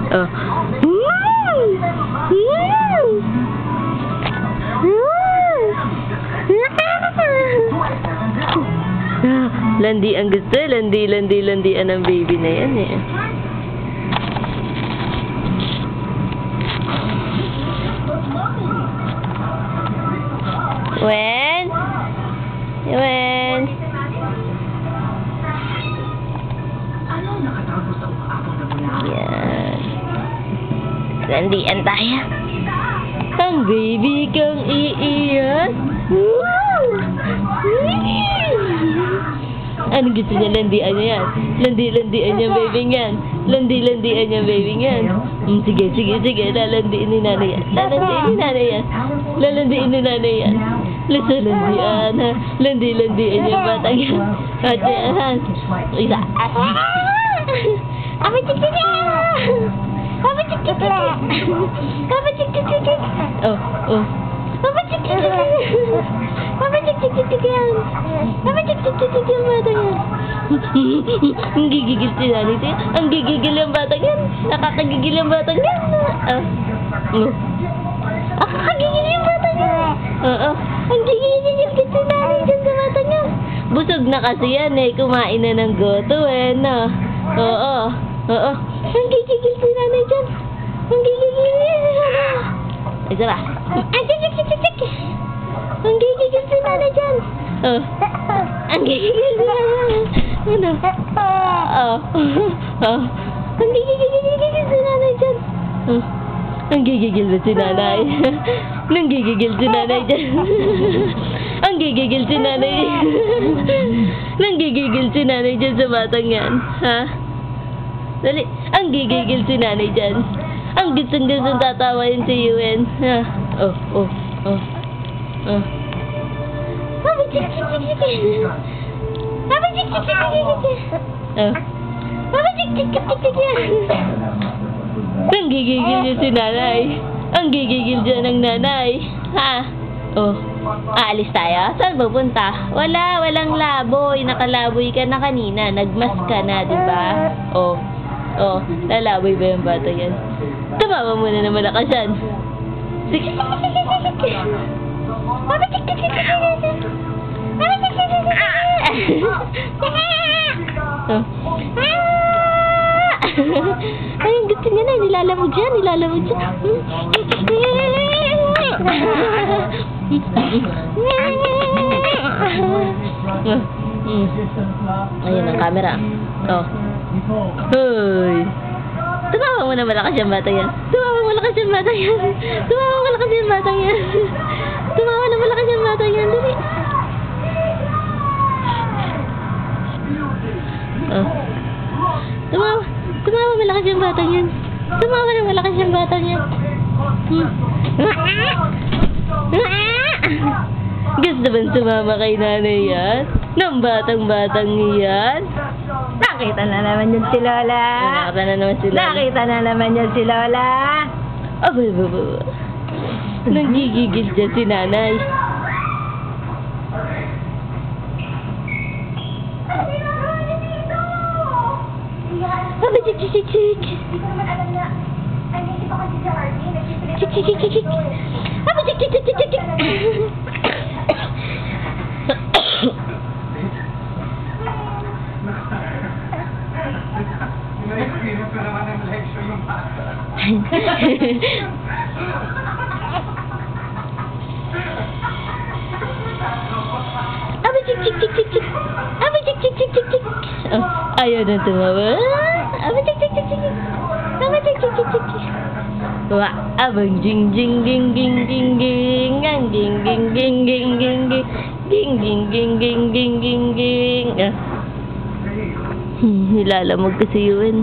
Oh. Landi ang gusto. Landian ang baby na yan eh. Wen? Yan. Landian tayo. Ang baby kang iiyak. Anong gusto niya? Landian niya yan. Landian niya baby yan. Landian niya baby yan. Sige. Lalandiin ni nanay yan. Lalandiin ni nanay yan. Landian ha. Landian niya batang yan. At yan. Isa. Apa cik. Oh. Apa cik yan? Ang gigigil si nanay ito. Ang gigigil yung batang yan. Nakakagigil yung batang yan. Nakakagigil yung batang yan. Ang gigigil si nanay dyan sa batang yan. Busog na kasi yan eh. Kumain na ng goto eh. No? Oo. Ang gigigil si nanay dyan. Ang gigigil yan. Isa ba? Ang gigigil si nanay dyan. Ang gigigil si nanay. Ano? Ang gigigil si nanay dyan. Ang gigigil ba si nanay? Nang gigigil si nanay dyan. Ang gigigil si nanay. Nang gigigil si nanay dyan sa batang yan. Ha? Dali. Ang gigigil si nanay dyan. Ang gustong tatawain si Yuen. Ha? Mama, cik. Mama, cik. Mama, cik. Ang gigigil niya si nanay. Ang gigigil dyan ng nanay. Ha? Aalis tayo? Saan pupunta? Walang laboy. Nakalaboy ka na kanina. Nagmas ka na, diba? Lalaboy ba yung bata yan? Tumawa muna na malakas yan. Sige. Mama, cik. Ay, ang gusto niya na. Nilalamog dyan. Ayun ang camera. Hoy. Tumawa mo na malakas yung bata yan. Tumawa na malakas yung bata yan. Dali. Tumawa malakas yung batang yan. Gusto ba sumama kay nanay yan? Ng batang yan? Nakita na naman yan si Lola. Nakita na naman yan si Lola. Aba. Nanggigigil dyan si nanay. Aba, cik. Hindi ko naman alam na andito pa kasi sa RV. Cik. Aba, cik. Pinipin pa naman ng lecture yung bata. Aba, cik. Ayaw na tumawa. Aba, cik. Wah, abang jing. Ang ging. Nilalamog kasi yun.